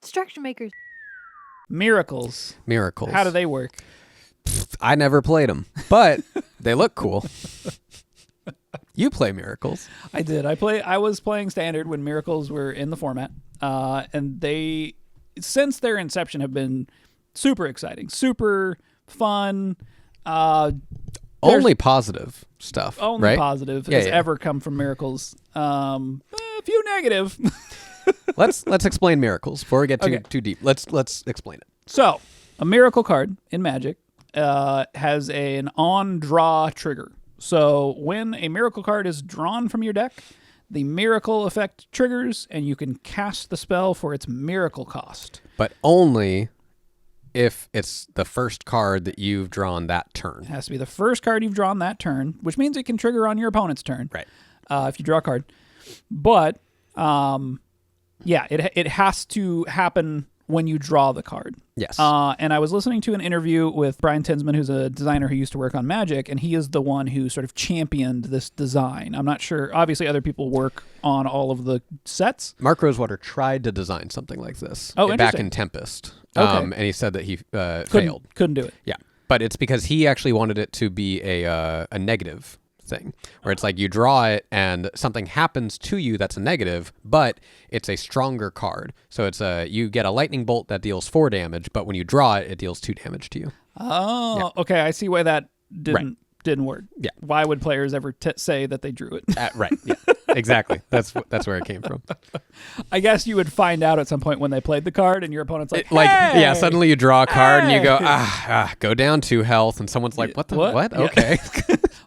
Distraction makers. Miracles. How do they work? I never played them, but they look cool. You play Miracles. I did. I was playing Standard when Miracles were in the format, and they, since their inception, have been super exciting, super fun. Only positive stuff. Only right? positive has ever come from Miracles. A few negative. Let's explain Miracles before we get too deep. Let's explain it. So, a Miracle card in Magic has an on-draw trigger. So when a Miracle card is drawn from your deck, the Miracle effect triggers, and you can cast the spell for its Miracle cost. But only if it's the first card that you've drawn that turn. It has to be the first card you've drawn that turn, which means it can trigger on your opponent's turn. Right. If you draw a card. But, it has to happen when you draw the card. Yes. And I was listening to an interview with Brian Tinsman, who's a designer who used to work on Magic, and he is the one who sort of championed this design. I'm not sure. Obviously, other people work on all of the sets. Mark Rosewater tried to design something like this back in Tempest. And he said that he failed. Couldn't do it. Yeah. But it's because he actually wanted it to be a negative thing, where it's like you draw it and something happens to you that's a negative, but it's a stronger card. So it's you get a lightning bolt that deals 4 damage, but when you draw it, it deals 2 damage to you. Oh, okay. I see why that didn't work. Yeah. Why would players ever say that they drew it? Right. Yeah. Exactly. That's where it came from. I guess you would find out at some point when they played the card, and your opponent's like, hey! Suddenly you draw a card and you go, go down 2 health, and someone's like, what? Yeah. Okay.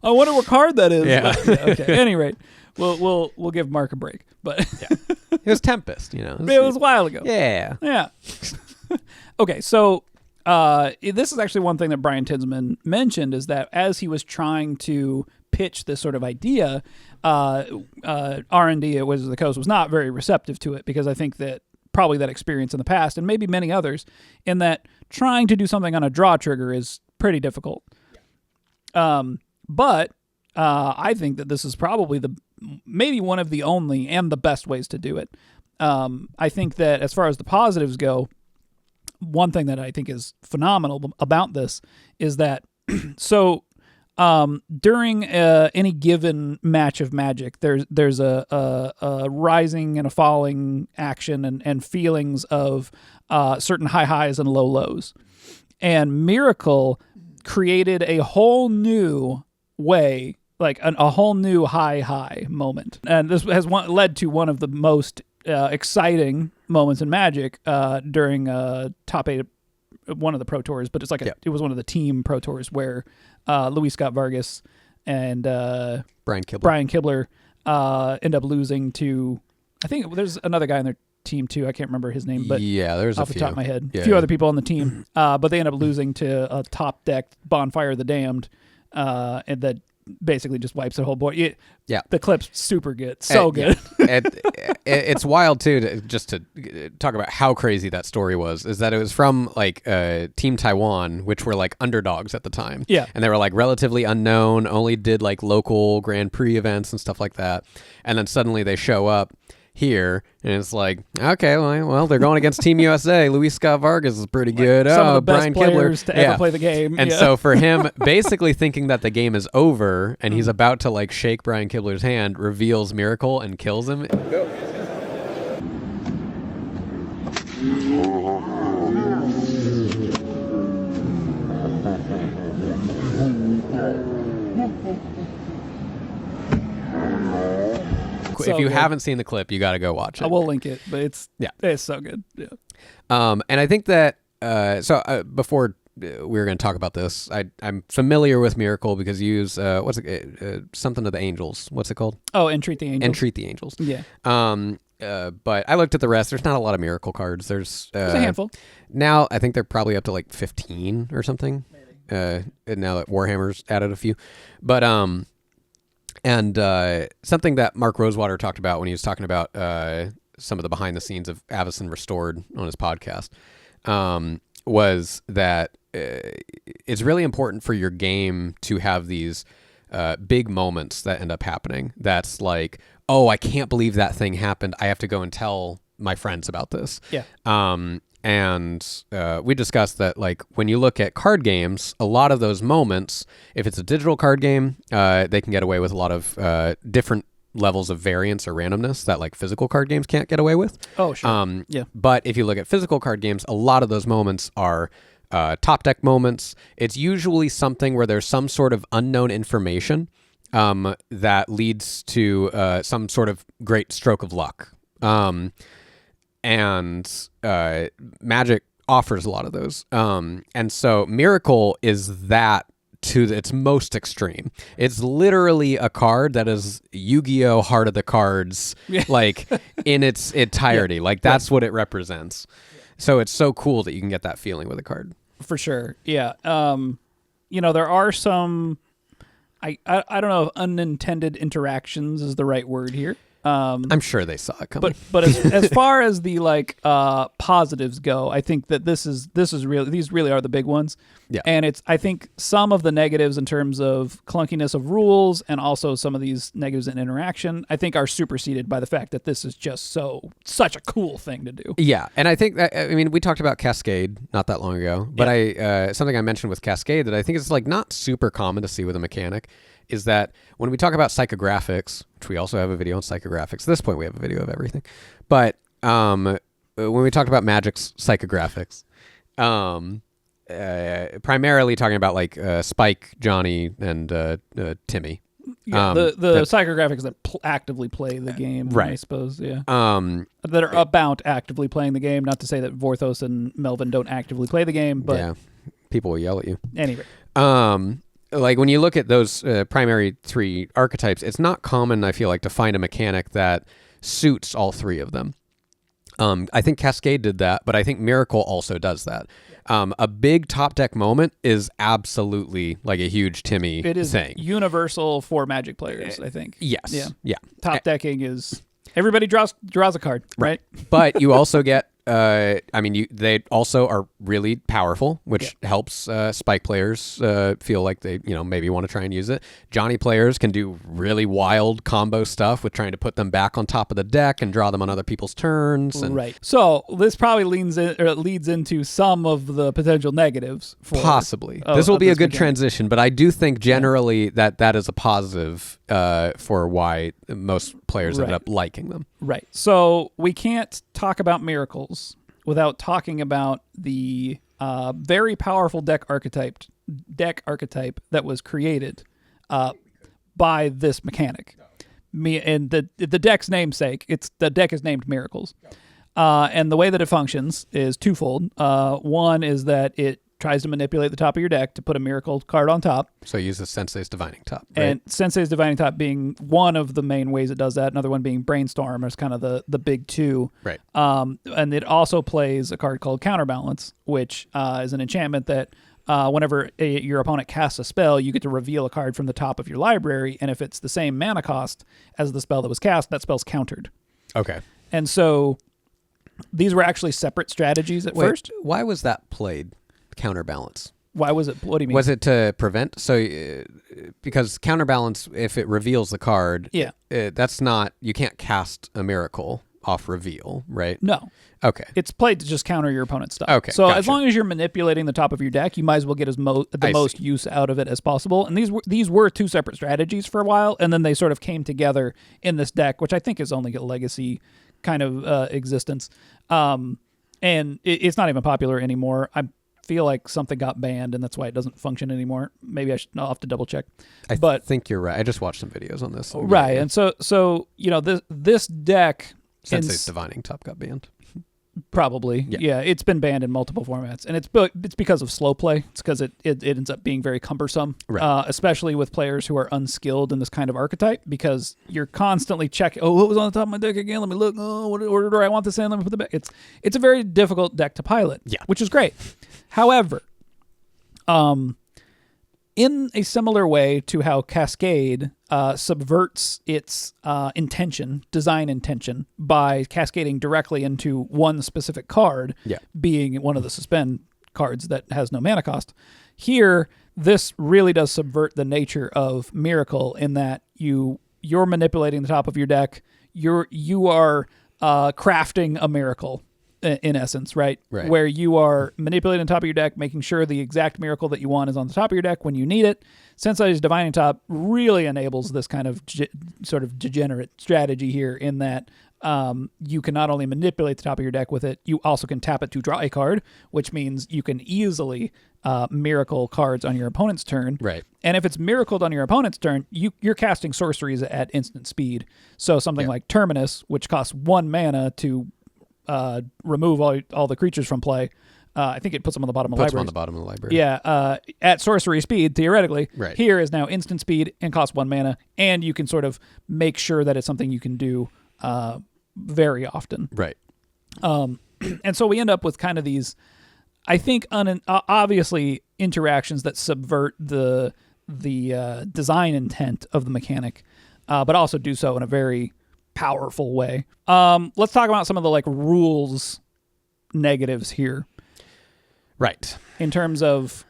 I wonder what card that is. Yeah. Okay. At any rate, we'll give Mark a break. But it was Tempest, it was a while ago. Yeah. Yeah. Okay, so this is actually one thing that Brian Tinsman mentioned, is that as he was trying to pitch this sort of idea, R&D at Wizards of the Coast was not very receptive to it, because I think that probably that experience in the past, and maybe many others, in that trying to do something on a draw trigger is pretty difficult. But I think that this is probably maybe one of the only and the best ways to do it. I think that as far as the positives go, one thing that I think is phenomenal about this is that during any given match of Magic, there's a rising and a falling action and feelings of certain high highs and low lows. And Miracle created a whole new way, like a whole new high moment. And this has led to one of the most exciting moments in Magic during top 8, one of the Pro Tours, but it's like it was one of the team Pro Tours where Luis Scott Vargas and Brian Kibler end up losing to, I think there's another guy on their team too. I can't remember his name, but there's off the top of my head, a few other people on the team, but they end up losing to a top decked Bonfire of the Damned, and that basically just wipes the whole board. The clip's super good, good. It's wild too, just to talk about how crazy that story was. Is that it was from like Team Taiwan, which were like underdogs at the time. Yeah, and they were like relatively unknown, only did like local Grand Prix events and stuff like that. And then suddenly they show up here, and it's like, okay, well, they're going against Team USA. Luis Scott Vargas is pretty good. Some of the best Brian players Kibler to ever play the game. And so for him, basically thinking that the game is over, and he's about to like shake Brian Kibler's hand, reveals Miracle and kills him. If you haven't seen the clip, you got to go watch it. I will link it, but it's so good. Yeah. And I think that before we were going to talk about this, I'm familiar with Miracle because you use something of the Angels. What's it called? Oh, Entreat the Angels. Entreat the Angels. Yeah. But I looked at the rest. There's not a lot of Miracle cards. There's a handful. Now I think they're probably up to like 15 or something. Maybe. Now that Warhammer's added a few, but and something that Mark Rosewater talked about when he was talking about some of the behind the scenes of Avacyn Restored on his podcast was that it's really important for your game to have these big moments that end up happening. That's like, oh, I can't believe that thing happened. I have to go and tell my friends about this. Yeah. And we discussed that, like, when you look at card games, a lot of those moments, if it's a digital card game, they can get away with a lot of different levels of variance or randomness that, like, physical card games can't get away with. Oh, sure. Yeah. But if you look at physical card games, a lot of those moments are top deck moments. It's usually something where there's some sort of unknown information that leads to some sort of great stroke of luck. And Magic offers a lot of those. And so Miracle is that to its most extreme. It's literally a card that is Yu-Gi-Oh! Heart of the Cards, like, in its entirety. Yeah. Like, that's what it represents. So it's so cool that you can get that feeling with a card. For sure. Yeah. There are some, I don't know if unintended interactions is the right word here. I'm sure they saw it coming. But as far as the positives go, I think that these really are the big ones. Yeah. And I think some of the negatives in terms of clunkiness of rules and also some of these negatives in interaction, I think are superseded by the fact that this is just such a cool thing to do. Yeah. And I think that, I mean, we talked about Cascade not that long ago, but something I mentioned with Cascade that I think is, like, not super common to see with a mechanic is that when we talk about psychographics, which we also have a video on psychographics, at this point we have a video of everything, but when we talked about Magic's psychographics, primarily talking about, like, Spike, Johnny, and Timmy. Yeah, the psychographics that actively play the game, right. I suppose, yeah. That are about actively playing the game, not to say that Vorthos and Melvin don't actively play the game, but... Yeah, people will yell at you. Anyway. Like, when you look at those primary three archetypes, it's not common, I feel like, to find a mechanic that suits all three of them. I think Cascade did that, but I think Miracle also does that. A big top deck moment is absolutely, like, a huge Timmy thing. It is universal for Magic players, I think. Yes. Yeah. Top decking is everybody draws a card, right? But you also get they also are really powerful, which helps Spike players feel like they, maybe want to try and use it. Johnny players can do really wild combo stuff with trying to put them back on top of the deck and draw them on other people's turns. And right. So this probably leads into some of the potential negatives. Possibly. This will be a good transition, but I do think generally that is a positive for why most players end up liking them. Right. So we can't talk about Miracles without talking about the very powerful deck archetype that was created by this mechanic. And the deck's namesake, the deck is named Miracles. And the way that it functions is twofold. One is that it tries to manipulate the top of your deck to put a miracle card on top. So it uses Sensei's Divining Top. Right? And Sensei's Divining Top being one of the main ways it does that. Another one being Brainstorm is kind of the big two. Right. And it also plays a card called Counterbalance, which is an enchantment that whenever your opponent casts a spell, you get to reveal a card from the top of your library. And if it's the same mana cost as the spell that was cast, that spell's countered. Okay. And so these were actually separate strategies at first. Why was that played? Counterbalance. Why was it? What do you mean? Was it to prevent? So, because Counterbalance, if it reveals the card, that's not, you can't cast a miracle off reveal, right? No. Okay. It's played to just counter your opponent's stuff. Okay. So as long as you're manipulating the top of your deck, you might as well get the most use out of it as possible. And these were two separate strategies for a while, and then they sort of came together in this deck, which I think is only a legacy kind of existence. And it's not even popular anymore. I feel like something got banned, and that's why it doesn't function anymore. Maybe I'll have to double check. I think you're right. I just watched some videos on this. Right, and so this deck, Sensei's Divining Top got banned. Probably, yeah. It's been banned in multiple formats, and it's because of slow play. It's because it ends up being very cumbersome, right. Especially with players who are unskilled in this kind of archetype, because you're constantly checking. Oh, what was on the top of my deck again? Let me look. Oh, what order do I want this in? Let me put the back. It's a very difficult deck to pilot, which is great. However, in a similar way to how Cascade subverts its design intention by cascading directly into one specific card, being one of the suspend cards that has no mana cost. Here, this really does subvert the nature of Miracle in that you're manipulating the top of your deck. You are crafting a miracle in essence, right? Where you are manipulating the top of your deck, making sure the exact miracle that you want is on the top of your deck when you need it. Sensei's Divining Top really enables this kind of sort of degenerate strategy here in that you can not only manipulate the top of your deck with it, you also can tap it to draw a card, which means you can easily miracle cards on your opponent's turn. Right. And if it's miracled on your opponent's turn, you're casting sorceries at instant speed. So something like Terminus, which costs 1 mana to remove all the creatures from play. I think it puts them on the bottom of the library. Puts them on the bottom of the library. Yeah. At sorcery speed, theoretically. Right. Here is now instant speed and costs 1 mana, and you can sort of make sure that it's something you can do very often. Right. And so we end up with kind of these, I think, obviously interactions that subvert the design intent of the mechanic, but also do so in a very powerful way. Let's talk about some of the rules negatives here. Right. In terms of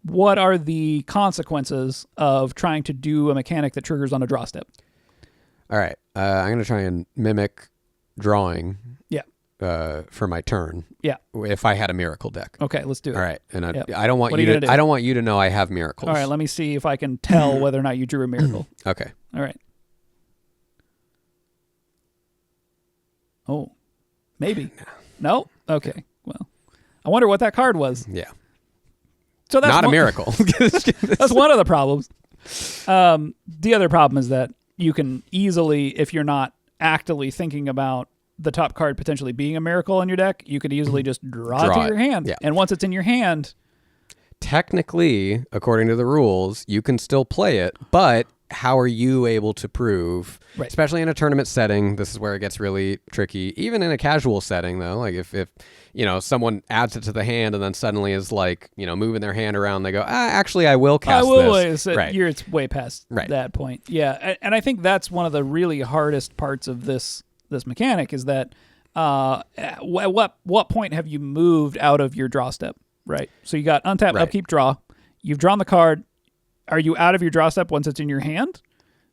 what are the consequences of trying to do a mechanic that triggers on a draw step. All right. I'm going to try and mimic drawing. Yeah. For my turn. Yeah. If I had a miracle deck. Okay, let's do it. All right. And Yep. I don't want What you are you to. gonna do? I don't want you to know I have miracles. All right, let me see if I can tell whether or not you drew a miracle. Okay. All right. Oh, maybe. No? Okay. Well, I wonder what that card was. Yeah. So that's not a miracle. That's one of the problems. The other problem is that you can easily, if you're not actively thinking about the top card potentially being a miracle in your deck, you could easily just draw it to your hand. Yeah. And once it's in your hand... Technically, according to the rules, you can still play it, but how are you able to prove, especially in a tournament setting, this is where it gets really tricky. Even in a casual setting, though, like if someone adds it to the hand and then suddenly is moving their hand around, they go, actually, I will cast this. It's way past that point. Yeah, and I think that's one of the really hardest parts of this mechanic is that at what point have you moved out of your draw step, right? So you got untap, upkeep, draw. You've drawn the card. Are you out of your draw step once it's in your hand?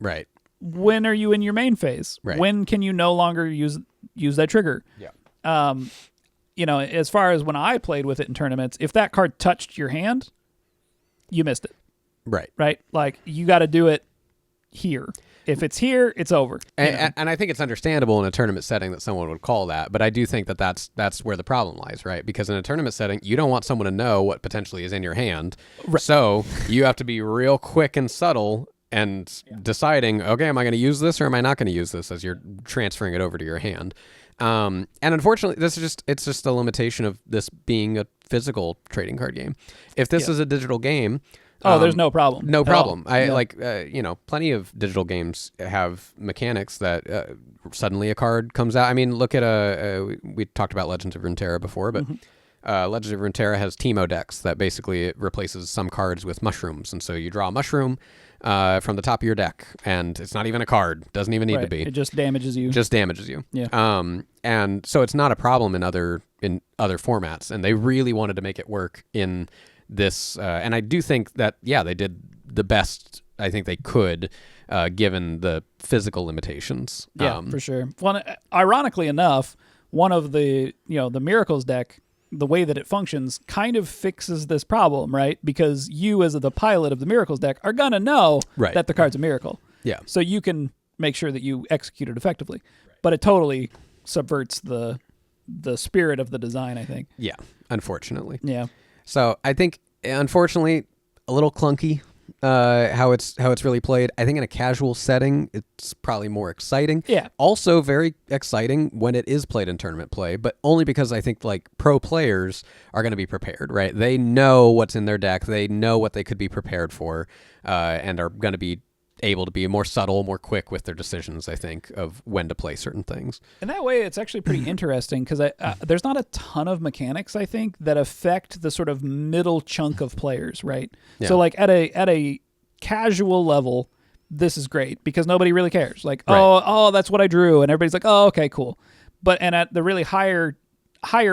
Right. When are you in your main phase? Right. When can you no longer use that trigger? Yeah. As far as when I played with it in tournaments, if that card touched your hand, you missed it. Right. Right? Like, you got to do it here. If it's here, it's over. And I think it's understandable in a tournament setting that someone would call that, but I do think that that's where the problem lies, right? Because in a tournament setting, you don't want someone to know what potentially is in your hand. Right. So you have to be real quick and subtle and deciding, okay, am I going to use this or am I not going to use this as you're transferring it over to your hand? And unfortunately, it's just a limitation of this being a physical trading card game. If this is a digital game... there's no problem. No problem. Plenty of digital games have mechanics that suddenly a card comes out. I mean, look at we talked about Legends of Runeterra before, but Legends of Runeterra has Teemo decks that basically it replaces some cards with mushrooms. And so you draw a mushroom from the top of your deck, and it's not even a card. Doesn't even need to be. It just damages you. Yeah. And so it's not a problem in other formats, and they really wanted to make it work in this, and I do think that they did the best I think they could, given the physical limitations. Yeah, for sure. Well, ironically enough, one of the the Miracles deck, the way that it functions, kind of fixes this problem, right? Because you, as the pilot of the Miracles deck, are gonna know that the card's a miracle. Yeah. So you can make sure that you execute it effectively, but it totally subverts the spirit of the design, I think. Yeah, unfortunately. Yeah. So I think, unfortunately, a little clunky how it's really played. I think in a casual setting, it's probably more exciting. Yeah. Also very exciting when it is played in tournament play, but only because I think pro players are going to be prepared, right? They know what's in their deck. They know what they could be prepared for, and are going to be able to be more subtle, more quick with their decisions, I think, of when to play certain things. In that way, it's actually pretty interesting because there's not a ton of mechanics, I think, that affect the sort of middle chunk of players, right? Yeah. So at a casual level, this is great because nobody really cares. Oh, that's what I drew, and everybody's like, oh, okay, cool. And at the really higher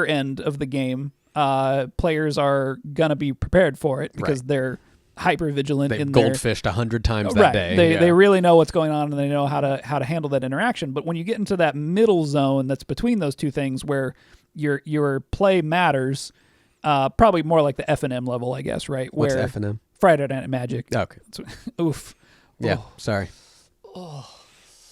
end of the game, players are gonna be prepared for it because they're hyper vigilant. They've in their goldfished 100 times right. that day. They really know what's going on, and they know how to handle that interaction. But when you get into that middle zone that's between those two things, where your play matters, probably more like the F&M level, I guess, right? What's where F&M? Friday Night Magic. Okay. Oof. Yeah. Oh. Sorry.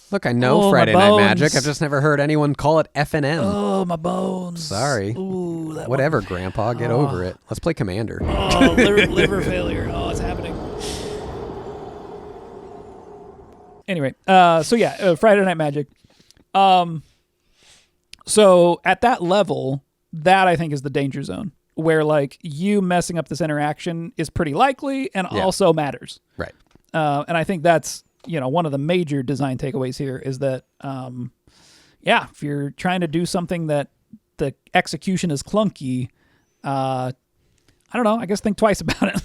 Look, I know Friday Night Magic. I've just never heard anyone call it F&M. Oh, my bones. Sorry. Ooh, Whatever, Grandpa. Get over it. Let's play Commander. Oh, liver failure. Oh, it's happening. Anyway, Friday Night Magic. So at that level, that I think is the danger zone, where like you messing up this interaction is pretty likely and also matters. Right. And I think that's, one of the major design takeaways here is that, if you're trying to do something that the execution is clunky, I don't know, I guess think twice about it.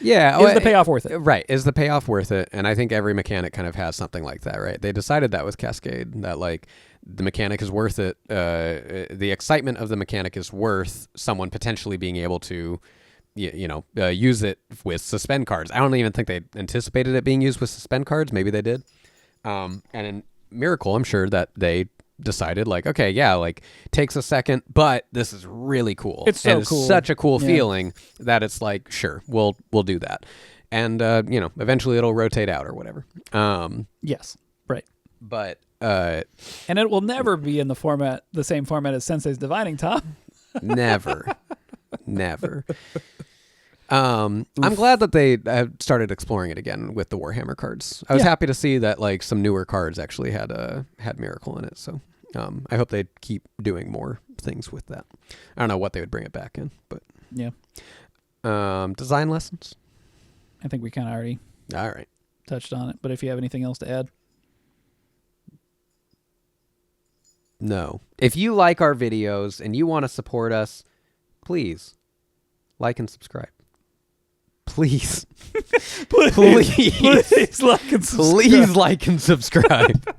Yeah. Is the payoff worth it? Right. Is the payoff worth it? And I think every mechanic kind of has something like that, right? They decided that with Cascade, that like the mechanic is worth it. The excitement of the mechanic is worth someone potentially being able to use it with suspend cards. I don't even think they anticipated it being used with suspend cards. Maybe they did. And in Miracle, I'm sure that they decided like, okay, yeah, like takes a second, but this is really cool. It's so cool. It's such a cool feeling that it's like, sure, we'll do that. And, eventually it'll rotate out or whatever. Yes. Right. But, and it will never be in the same format as Sensei's Divining Top. Never. I'm glad that they started exploring it again with the Warhammer cards. I was happy to see that like some newer cards actually had Miracle in it. So I hope they keep doing more things with that. I don't know what they would bring it back in, but yeah. Design lessons. I think we kind of already touched on it. But if you have anything else to add. No. If you like our videos and you want to support us, please like and subscribe. Please. Please like and subscribe. Please like and subscribe.